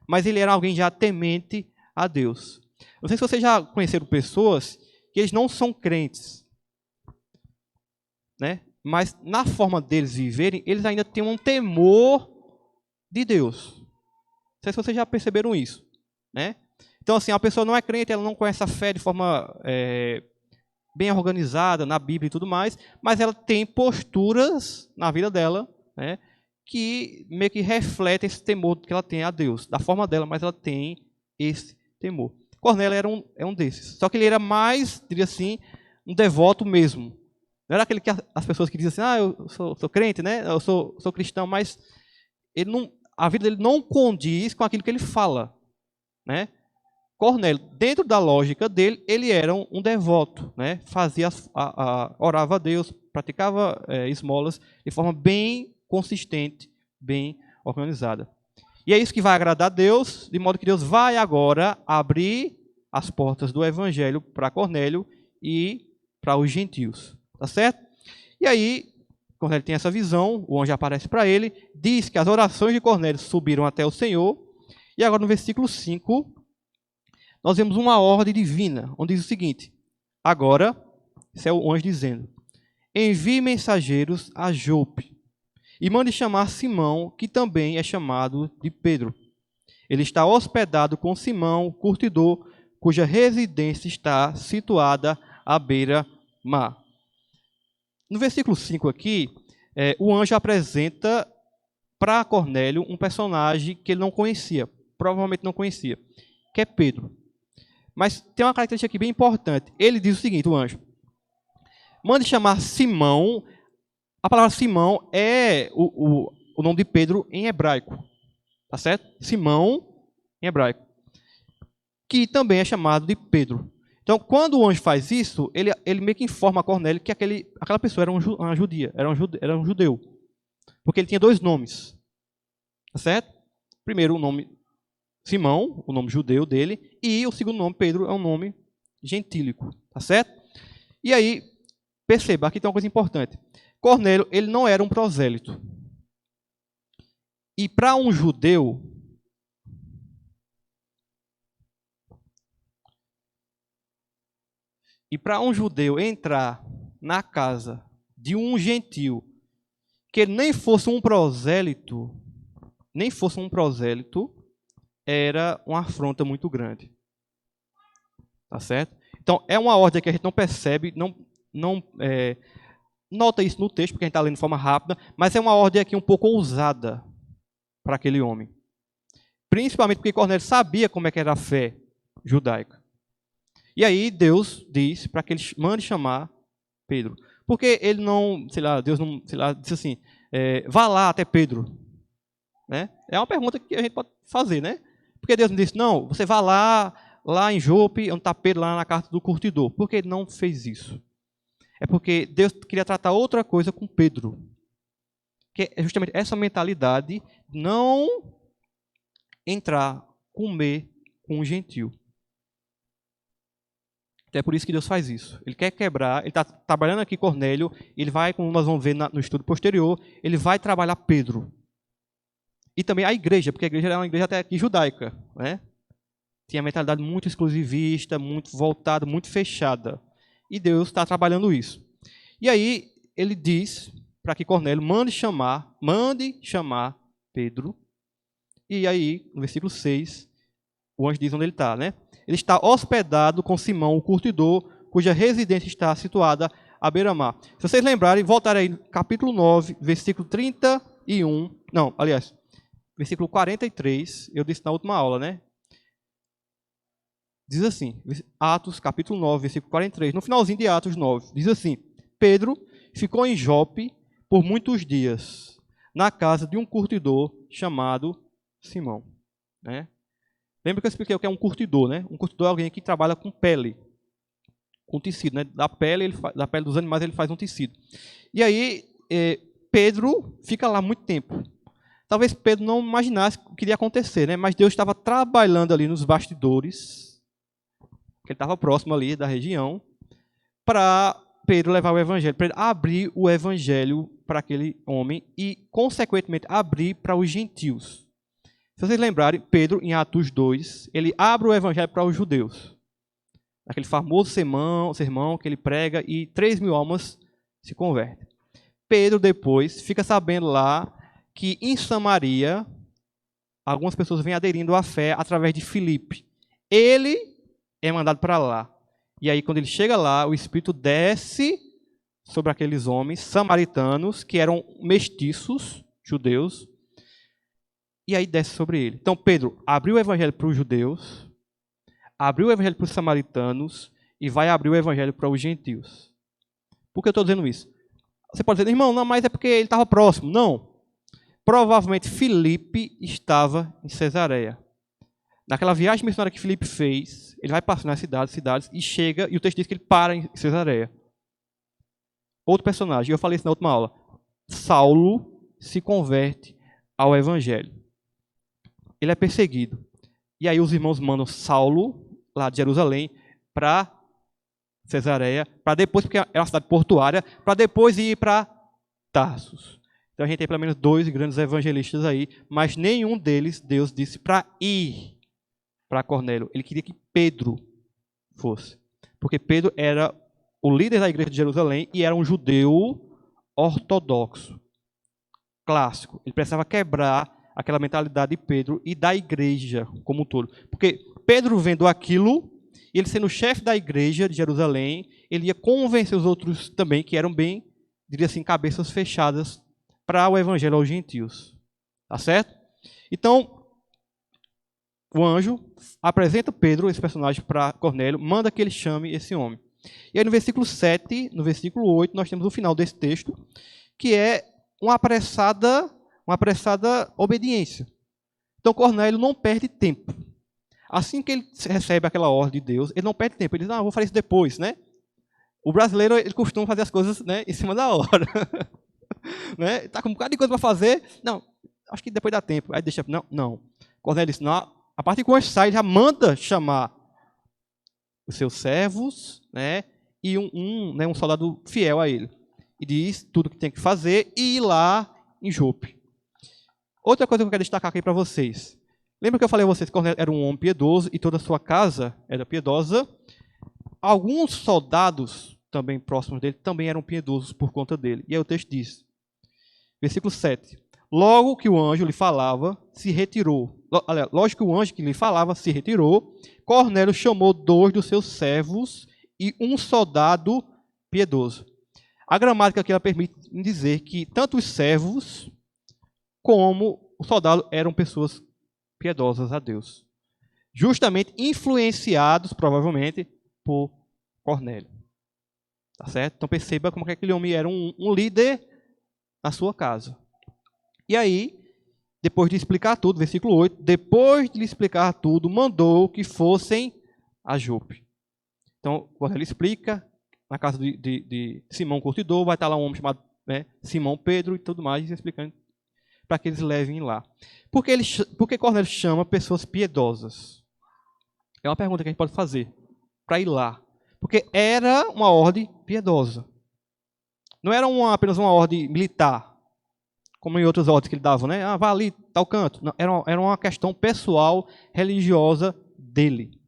Mas ele era alguém já temente a Deus. Não sei se vocês já conheceram pessoas que eles não são crentes, né? Mas na forma deles viverem, eles ainda têm um temor de Deus. Não sei se vocês já perceberam isso. Né? Então, assim, a pessoa não é crente, ela não conhece a fé de forma bem organizada na Bíblia e tudo mais, mas ela tem posturas na vida dela, né, que meio que refletem esse temor que ela tem a Deus. Da forma dela, mas ela tem esse temor. Cornélio é um desses. Só que ele era mais, diria assim, um devoto mesmo. Não era aquele que as pessoas que dizem assim, eu sou crente, né? Eu sou cristão, mas ele não, a vida dele não condiz com aquilo que ele fala. Né? Cornélio, dentro da lógica dele, ele era um devoto, né? Fazia orava a Deus, praticava esmolas de forma bem consistente, bem organizada. E é isso que vai agradar a Deus, de modo que Deus vai agora abrir as portas do evangelho para Cornélio e para os gentios, tá certo? E aí, Cornélio tem essa visão, o anjo aparece para ele, diz que as orações de Cornélio subiram até o Senhor. E agora no versículo 5, nós vemos uma ordem divina, onde diz o seguinte: agora, esse é o anjo dizendo, envie mensageiros a Jope, e mande chamar Simão, que também é chamado de Pedro. Ele está hospedado com Simão, curtidor, cuja residência está situada à beira-mar. No versículo 5 aqui, o anjo apresenta para Cornélio um personagem que ele não conhecia, provavelmente não conhecia, que é Pedro. Mas tem uma característica aqui bem importante. Ele diz o seguinte, o anjo: mande chamar Simão. A palavra Simão é o nome de Pedro em hebraico. Tá certo? Simão em hebraico. Que também é chamado de Pedro. Então, quando o anjo faz isso, ele meio que informa a Cornélio que aquela pessoa era uma judia, era um judeu. Porque ele tinha dois nomes. Tá certo? Primeiro, o nome Simão, o nome judeu dele, e o segundo nome, Pedro, é um nome gentílico. Tá certo? E aí, perceba, aqui tem uma coisa importante. Cornélio, ele não era um prosélito. E para um judeu, entrar na casa de um gentil, que ele nem fosse um prosélito, era uma afronta muito grande. Tá certo? Então, é uma ordem que a gente não percebe, não nota isso no texto, porque a gente está lendo de forma rápida, mas é uma ordem aqui um pouco ousada para aquele homem. Principalmente porque Cornélio sabia como é que era a fé judaica. E aí Deus diz para que ele mande chamar Pedro. Porque ele não, Deus não, disse assim, vá lá até Pedro. Né? É uma pergunta que a gente pode fazer, né? Porque Deus não disse, não, você vá lá em Jope, onde está Pedro, lá na casa do curtidor. Por que ele não fez isso? É porque Deus queria tratar outra coisa com Pedro. Que é justamente essa mentalidade de não entrar, comer com um gentil. Então é por isso que Deus faz isso. Ele quer quebrar, ele está trabalhando aqui Cornélio, ele vai, como nós vamos ver no estudo posterior, ele vai trabalhar Pedro. E também a igreja, porque a igreja era uma igreja até aqui judaica, né? Tinha a mentalidade muito exclusivista, muito voltada, muito fechada. E Deus está trabalhando isso. E aí ele diz para que Cornélio mande chamar Pedro. E aí, no versículo 6, o anjo diz onde ele está, né? Ele está hospedado com Simão, o curtidor, cuja residência está situada à beira-mar. Se vocês lembrarem, voltarem aí no capítulo 9, versículo 31. Não, aliás, versículo 43, eu disse na última aula, né? Diz assim, Atos, capítulo 9, versículo 43, no finalzinho de Atos 9, diz assim, Pedro ficou em Jope por muitos dias, na casa de um curtidor chamado Simão. Né? Lembra que eu expliquei o que é um curtidor, né? Um curtidor é alguém que trabalha com pele, com tecido, né? Da pele dos animais ele faz um tecido. E aí, Pedro fica lá muito tempo. Talvez Pedro não imaginasse o que iria acontecer, né? Mas Deus estava trabalhando ali nos bastidores, que ele estava próximo ali da região, para Pedro levar o evangelho, para ele abrir o evangelho para aquele homem e, consequentemente, abrir para os gentios. Se vocês lembrarem, Pedro, em Atos 2, ele abre o evangelho para os judeus. Aquele famoso sermão que ele prega e 3.000 almas se convertem. Pedro, depois, fica sabendo lá que em Samaria, algumas pessoas vêm aderindo à fé através de Filipe. Ele é mandado para lá. E aí, quando ele chega lá, o Espírito desce sobre aqueles homens samaritanos, que eram mestiços, judeus, e aí desce sobre ele. Então, Pedro abriu o evangelho para os judeus, abriu o evangelho para os samaritanos e vai abrir o evangelho para os gentios. Por que eu estou dizendo isso? Você pode dizer, irmão, não, mas é porque ele estava próximo. Não. Provavelmente Filipe estava em Cesareia. Naquela viagem missionária que Filipe fez, ele vai passando nas cidades, e chega, e o texto diz que ele para em Cesareia. Outro personagem, eu falei isso na última aula. Saulo se converte ao evangelho. Ele é perseguido. E aí os irmãos mandam Saulo, lá de Jerusalém, para Cesareia, para depois, porque é uma cidade portuária, para depois ir para Tarsus. Então a gente tem pelo menos 2 grandes evangelistas aí, mas nenhum deles Deus disse para ir para Cornélio. Ele queria que Pedro fosse. Porque Pedro era o líder da igreja de Jerusalém e era um judeu ortodoxo, clássico. Ele precisava quebrar aquela mentalidade de Pedro e da igreja como um todo. Porque Pedro vendo aquilo, ele sendo o chefe da igreja de Jerusalém, ele ia convencer os outros também, que eram bem, diria assim, cabeças fechadas para o evangelho aos gentios. Tá certo? Então, o anjo apresenta Pedro, esse personagem, para Cornélio, manda que ele chame esse homem. E aí no versículo 7, no versículo 8, nós temos o final desse texto, que é uma apressada obediência. Então Cornélio não perde tempo. Assim que ele recebe aquela ordem de Deus, ele não perde tempo. Ele diz, vou fazer isso depois, né? O brasileiro, ele costuma fazer as coisas, né, em cima da hora. Né? Tá com um bocado de coisa para fazer. Não, acho que depois dá tempo. Aí deixa, não. Cornélio disse, não, a partir que o anjo sai, já manda chamar os seus servos, né, e um soldado fiel a ele. E diz tudo o que tem que fazer e ir lá em Jope. Outra coisa que eu quero destacar aqui para vocês. Lembra que eu falei a vocês que Cornélio era um homem piedoso e toda a sua casa era piedosa? Alguns soldados também próximos dele também eram piedosos por conta dele. E aí o texto diz, versículo 7. Logo que o anjo lhe falava, se retirou. Lógico que o anjo que lhe falava se retirou. Cornélio chamou 2 dos seus servos e um soldado piedoso. A gramática aqui ela permite dizer que tanto os servos como o soldado eram pessoas piedosas a Deus, justamente influenciados, provavelmente, por Cornélio. Tá certo? Então perceba como que aquele homem era um líder na sua casa. E aí, depois de explicar tudo, versículo 8, depois de lhe explicar tudo, mandou que fossem a Jope. Então, Cornélio explica, na casa de Simão Curtidor, vai estar lá um homem chamado, né, Simão Pedro e tudo mais, explicando para que eles levem lá. Por que Cornélio chama pessoas piedosas? É uma pergunta que a gente pode fazer para ir lá. Porque era uma ordem piedosa. Não era apenas uma ordem militar, como em outras ordens que ele dava, né? Ah, vá ali, tal canto. Não, era uma questão pessoal, religiosa dele.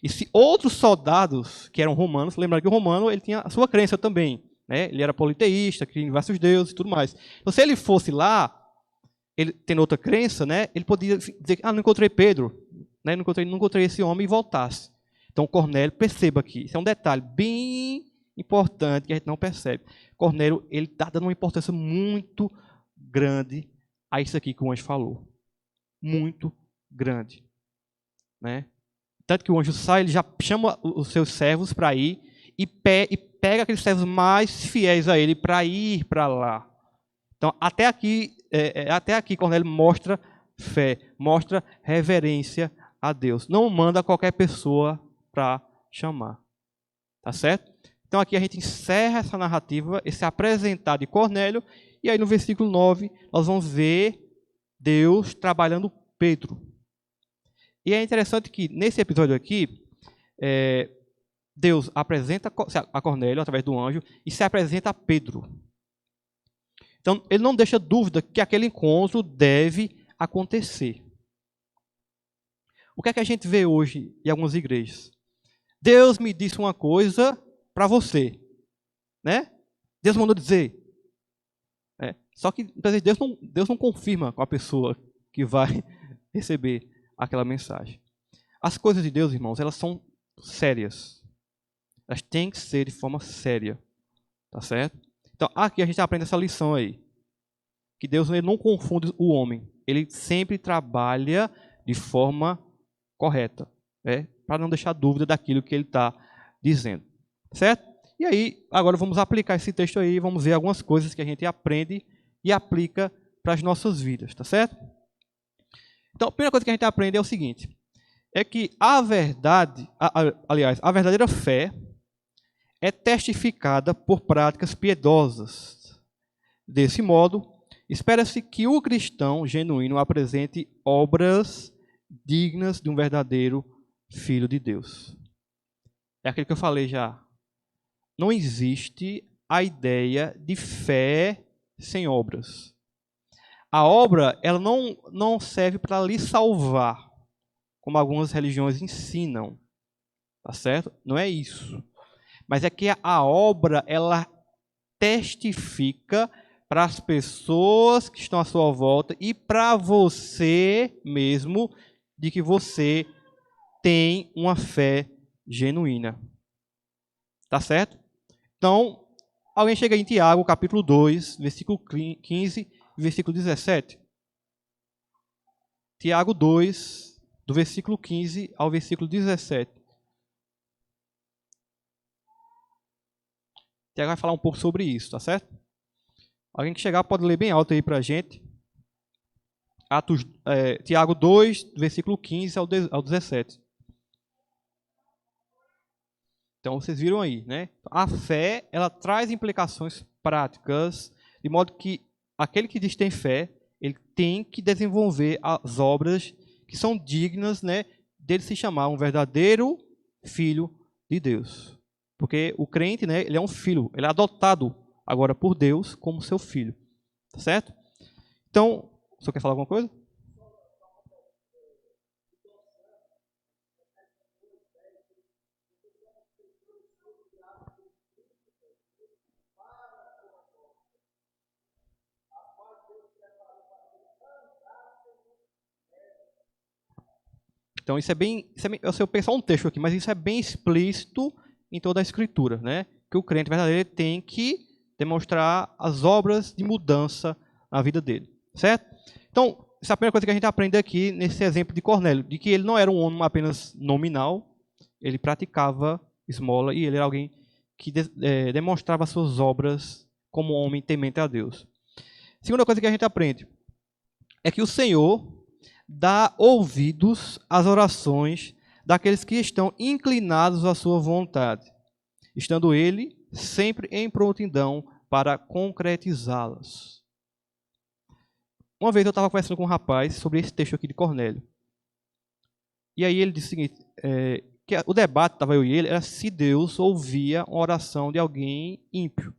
E se outros soldados, que eram romanos, lembrando que o romano ele tinha a sua crença também. Né? Ele era politeísta, cria em diversos deuses e tudo mais. Então, se ele fosse lá, ele tendo outra crença, né, ele podia dizer, não encontrei Pedro, né, não encontrei esse homem e voltasse. Então, Cornélio, perceba aqui, isso é um detalhe bem importante que a gente não percebe. Cornélio, ele está dando uma importância muito grande a isso aqui que o anjo falou. Muito grande. Né? Tanto que o anjo sai, ele já chama os seus servos para ir e pega aqueles servos mais fiéis a ele para ir para lá. Então, até aqui Cornélio mostra fé, mostra reverência a Deus. Não manda qualquer pessoa para chamar. Tá certo? Então, aqui a gente encerra essa narrativa, esse apresentar de Cornélio, e aí no versículo 9, nós vamos ver Deus trabalhando Pedro. E é interessante que, nesse episódio aqui, Deus apresenta a Cornélio, através do anjo, e se apresenta a Pedro. Então, ele não deixa dúvida que aquele encontro deve acontecer. O que é que a gente vê hoje em algumas igrejas? Deus me disse uma coisa para você. Né? Deus mandou dizer. Só que Deus não confirma com a pessoa que vai receber aquela mensagem. As coisas de Deus, irmãos, elas são sérias. Elas têm que ser de forma séria. Tá certo? Então, aqui a gente aprende essa lição aí. Que Deus ele não confunde o homem. Ele sempre trabalha de forma correta. Para não deixar dúvida daquilo que ele está dizendo. Certo? E aí, agora vamos aplicar esse texto aí. Vamos ver algumas coisas que a gente aprende e aplica para as nossas vidas. Tá certo? Então, a primeira coisa que a gente aprende é o seguinte. É que a verdade, a verdadeira fé é testificada por práticas piedosas. Desse modo, espera-se que o cristão genuíno apresente obras dignas de um verdadeiro filho de Deus. É aquilo que eu falei já. Não existe a ideia de fé sem obras. A obra ela não serve para lhe salvar, como algumas religiões ensinam. Tá certo? Não é isso. Mas é que a obra ela testifica para as pessoas que estão à sua volta e para você mesmo de que você tem uma fé genuína. Tá certo? Então, alguém chega em Tiago, capítulo 2, versículo 15 e versículo 17. Tiago 2, do versículo 15 ao versículo 17. Tiago vai falar um pouco sobre isso, tá certo? Alguém que chegar pode ler bem alto aí para a gente. Tiago 2, versículo 15 ao 17. Então, vocês viram aí, né? A fé, ela traz implicações práticas, de modo que aquele que diz que tem fé, ele tem que desenvolver as obras que são dignas, né, dele se chamar um verdadeiro filho de Deus. Porque o crente, né, ele é um filho, ele é adotado agora por Deus como seu filho. Tá certo? Então, você quer falar alguma coisa? Então, isso é bem eu sei pensar um texto aqui, mas isso é bem explícito em toda a Escritura, né? Que o crente verdadeiro tem que demonstrar as obras de mudança na vida dele, certo? Então, essa é a primeira coisa que a gente aprende aqui nesse exemplo de Cornélio, de que ele não era um homem apenas nominal, ele praticava esmola e ele era alguém que demonstrava suas obras como homem temente a Deus. Segunda coisa que a gente aprende é que o Senhor dá ouvidos às orações daqueles que estão inclinados à sua vontade, estando ele sempre em prontidão para concretizá-las. Uma vez eu estava conversando com um rapaz sobre esse texto aqui de Cornélio. E aí ele disse o seguinte, que o debate, estava eu e ele, era se Deus ouvia uma oração de alguém ímpio.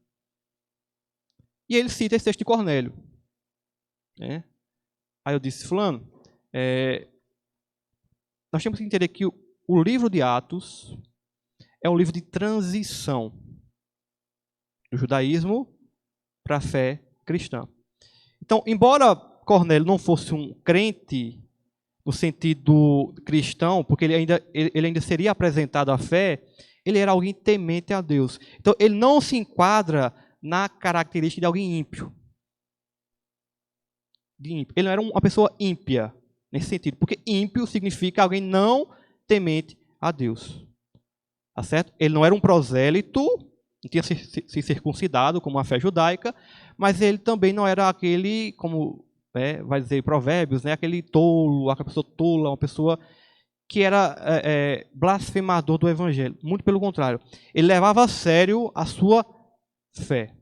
E ele cita esse texto de Cornélio. Né? Aí eu disse, fulano, nós temos que entender que o livro de Atos é um livro de transição do judaísmo para a fé cristã. Então, embora Cornélio não fosse um crente no sentido cristão, porque ele ainda seria apresentado à fé, ele era alguém temente a Deus. Então, ele não se enquadra na característica de alguém ímpio. Ele não era uma pessoa ímpia, nesse sentido, porque ímpio significa alguém não temente a Deus. Tá certo? Ele não era um prosélito, não tinha se circuncidado como a fé judaica, mas ele também não era aquele, como vai dizer Provérbios, né? Aquele tolo, aquela pessoa tola, uma pessoa que era blasfemador do evangelho. Muito pelo contrário. Ele levava a sério a sua fé.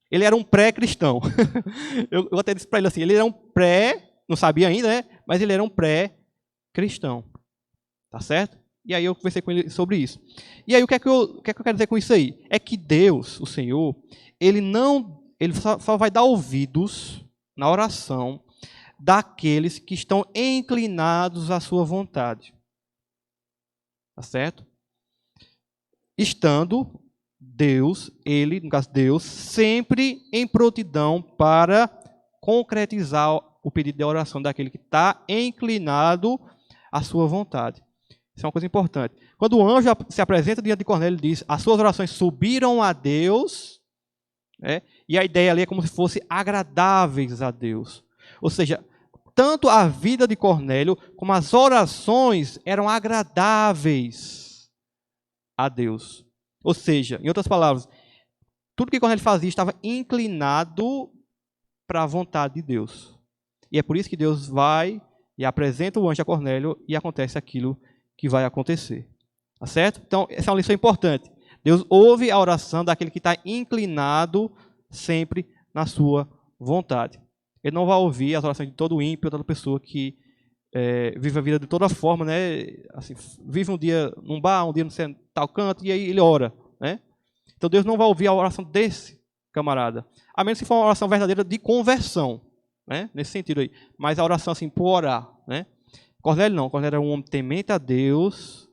Ele era um pré-cristão. eu até disse para ele assim, ele era um não sabia ainda, né? Mas ele era um pré-cristão. Tá certo? E aí eu conversei com ele sobre isso. E aí o que é que eu quero dizer com isso aí? É que Deus, o Senhor, ele só vai dar ouvidos na oração daqueles que estão inclinados à sua vontade. Tá certo? Estando Deus, no caso Deus, sempre em prontidão para concretizar o pedido de oração daquele que está inclinado à sua vontade. Isso é uma coisa importante. Quando o anjo se apresenta diante de Cornélio, ele diz, as suas orações subiram a Deus, e a ideia ali é como se fossem agradáveis a Deus. Ou seja, tanto a vida de Cornélio como as orações eram agradáveis a Deus. Ou seja, em outras palavras, tudo que Cornélio fazia estava inclinado para a vontade de Deus. E é por isso que Deus vai e apresenta o anjo a Cornélio e acontece aquilo que vai acontecer. Tá certo? Então, essa é uma lição importante. Deus ouve a oração daquele que está inclinado sempre na sua vontade. Ele não vai ouvir as orações de todo ímpio, toda pessoa que vive a vida de toda forma, né? Assim, vive um dia num bar, um dia no tal canto, e aí ele ora. Né? Então, Deus não vai ouvir a oração desse camarada. A menos que for uma oração verdadeira de conversão. Né? Nesse sentido aí. Mas a oração assim, por orar. Né? Cornélio não. Cornélio era um homem temente a Deus,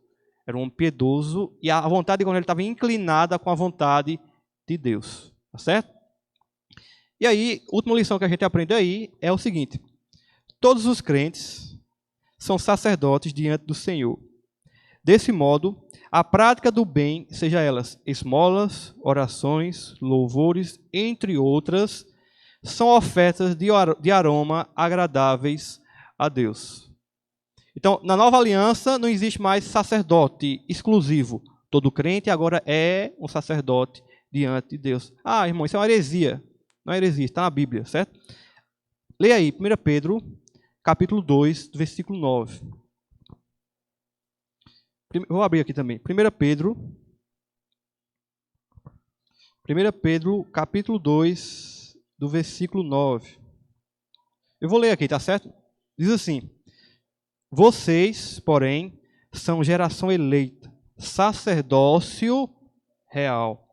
era um homem piedoso, e a vontade de Cornélio estava inclinada com a vontade de Deus. Tá certo? E aí, a última lição que a gente aprende aí é o seguinte. Todos os crentes são sacerdotes diante do Senhor. Desse modo, a prática do bem, seja elas esmolas, orações, louvores, entre outras, são ofertas de aroma agradáveis a Deus. Então, na nova aliança não existe mais sacerdote exclusivo. Todo crente agora é um sacerdote diante de Deus. Ah, irmão, isso é uma heresia. Não é heresia, está na Bíblia, certo? Leia aí, 1 Pedro, capítulo 2, versículo 9. Vou abrir aqui também. 1 Pedro, capítulo 2, do versículo 9. Eu vou ler aqui, tá certo? Diz assim: vocês, porém, são geração eleita, sacerdócio real,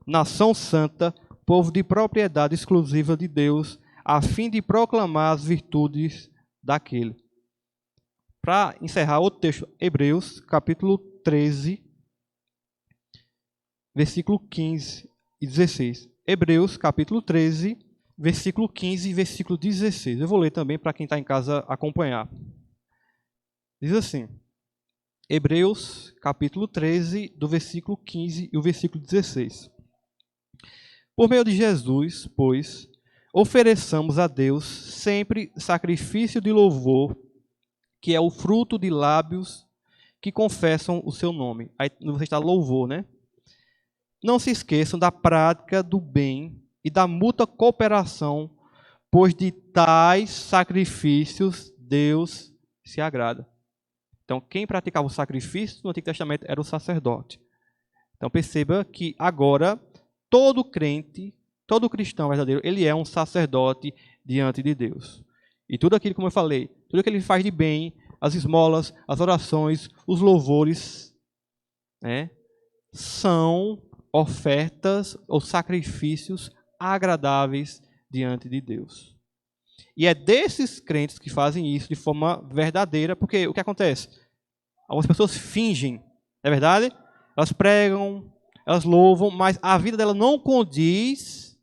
nação santa, povo de propriedade exclusiva de Deus, a fim de proclamar as virtudes daquele. Para encerrar outro texto, Hebreus, capítulo 13, versículo 15 e 16. Hebreus, capítulo 13, versículo 15 e versículo 16. Eu vou ler também para quem está em casa acompanhar. Diz assim: Hebreus, capítulo 13, do versículo 15 e o versículo 16. Por meio de Jesus, pois, ofereçamos a Deus sempre sacrifício de louvor, que é o fruto de lábios que confessam o seu nome. Aí você está louvor, né? Não se esqueçam da prática do bem e da mútua cooperação, pois de tais sacrifícios Deus se agrada. Então, quem praticava o sacrifício no Antigo Testamento era o sacerdote. Então, perceba que agora todo crente, todo cristão verdadeiro, ele é um sacerdote diante de Deus. E tudo aquilo, como eu falei, tudo aquilo que ele faz de bem, as esmolas, as orações, os louvores, né, são ofertas ou sacrifícios agradáveis diante de Deus. E é desses crentes que fazem isso de forma verdadeira, porque o que acontece? Algumas pessoas fingem, não é verdade? Elas pregam, elas louvam, mas a vida dela não condiz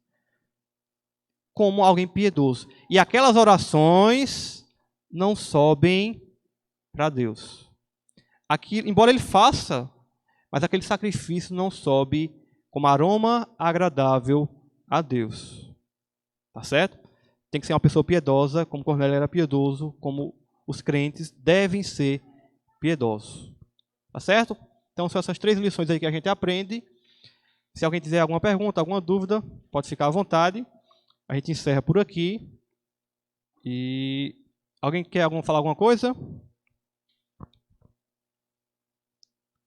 como alguém piedoso. E aquelas orações não sobem para Deus. Embora ele faça, mas aquele sacrifício não sobe como aroma agradável a Deus. Tá certo? Tem que ser uma pessoa piedosa, como Cornélio era piedoso, como os crentes devem ser piedosos. Tá certo? Então são essas 3 lições aí que a gente aprende. Se alguém tiver alguma pergunta, alguma dúvida, pode ficar à vontade. A gente encerra por aqui. E alguém quer falar alguma coisa?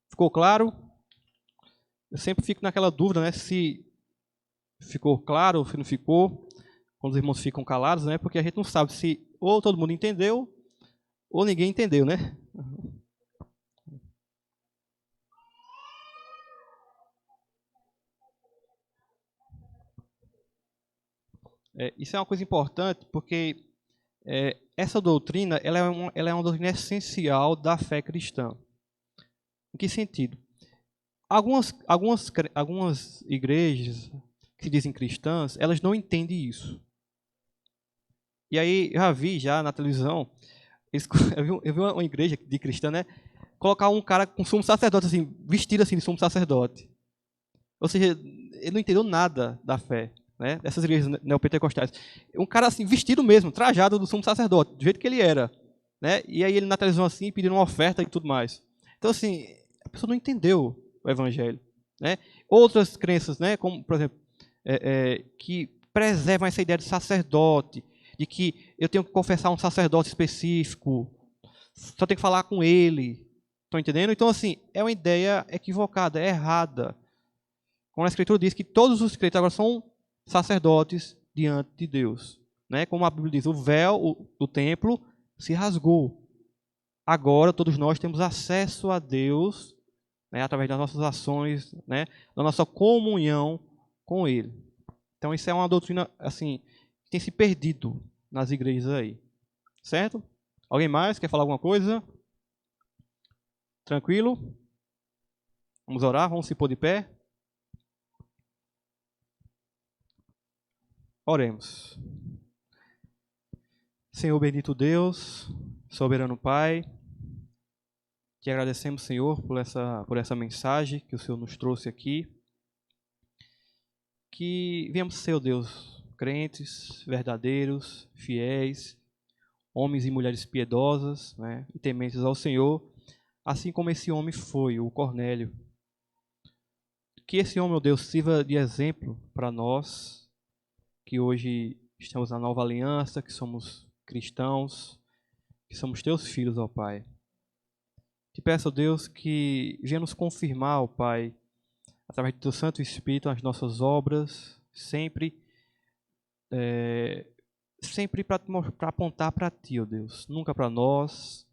Ficou claro? Eu sempre fico naquela dúvida, né? Se ficou claro ou se não ficou. Quando os irmãos ficam calados, né? Porque a gente não sabe se ou todo mundo entendeu ou ninguém entendeu, né? Isso é uma coisa importante, porque essa doutrina ela é uma doutrina essencial da fé cristã. Em que sentido? Algumas igrejas que se dizem cristãs, elas não entendem isso. E aí, eu já vi na televisão, eu vi uma igreja de cristã, né? Colocar um cara com sumo sacerdote, assim, vestido assim de sumo sacerdote. Ou seja, ele não entendeu nada da fé, né? Dessas igrejas neopentecostais. Um cara assim, vestido mesmo, trajado do sumo sacerdote, do jeito que ele era, né? E aí ele na televisão assim, pedindo uma oferta e tudo mais. Então assim, a pessoa não entendeu o evangelho, né? Outras crenças, né? Como, por exemplo, que preservam essa ideia de sacerdote, de que eu tenho que confessar um sacerdote específico, só tenho que falar com ele. Estão entendendo? Então assim, é uma ideia equivocada, é errada. Como a Escritura diz que todos os crentes agora são sacerdotes diante de Deus. Né? Como a Bíblia diz, o véu do templo se rasgou. Agora todos nós temos acesso a Deus, né, através das nossas ações, né, da nossa comunhão com Ele. Então isso é uma doutrina assim, que tem se perdido nas igrejas aí. Certo? Alguém mais quer falar alguma coisa? Tranquilo? Vamos orar, vamos se pôr de pé. Oremos. Senhor bendito Deus, soberano Pai, te agradecemos, Senhor, por essa mensagem que o Senhor nos trouxe aqui. Que venhamos ser, Deus, crentes, verdadeiros, fiéis, homens e mulheres piedosas, né, e tementes ao Senhor, assim como esse homem foi, o Cornélio. Que esse homem, meu Deus, sirva de exemplo para nós, que hoje estamos na nova aliança, que somos cristãos, que somos teus filhos, ó Pai. Te peço, ó Deus, que venha nos confirmar, ó Pai, através do teu Santo Espírito, as nossas obras, sempre para apontar para Ti, ó Deus, nunca para nós,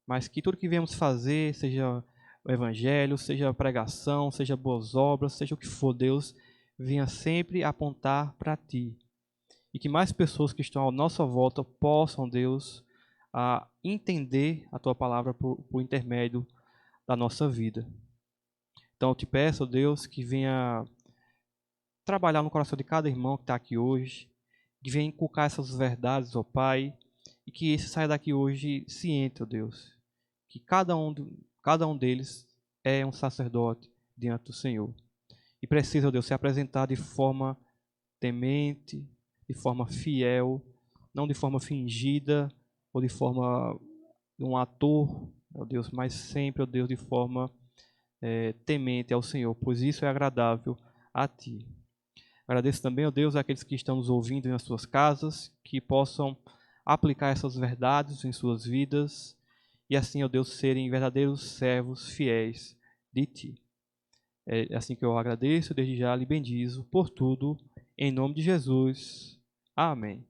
mas que tudo que viemos fazer, seja o Evangelho, seja a pregação, seja boas obras, seja o que for, Deus, venha sempre apontar para Ti. E que mais pessoas que estão à nossa volta possam, Deus, entender a Tua palavra por intermédio da nossa vida. Então eu te peço, Deus, que venha trabalhar no coração de cada irmão que está aqui hoje, que venha inculcar essas verdades, ó Pai, e que esse saia daqui hoje ciente, ó Deus, que cada um Cada um deles é um sacerdote diante do Senhor. E precisa, ó Deus, ser apresentado de forma temente, de forma fiel, não de forma fingida ou de forma de um ator, ó Deus, mas sempre, ó Deus, de forma temente ao Senhor, pois isso é agradável a Ti. Agradeço também, ó Deus, àqueles que estão nos ouvindo nas suas casas, que possam aplicar essas verdades em suas vidas e assim, ó Deus, serem verdadeiros servos fiéis de Ti. É assim que eu agradeço, desde já lhe bendizo por tudo, em nome de Jesus. Amém.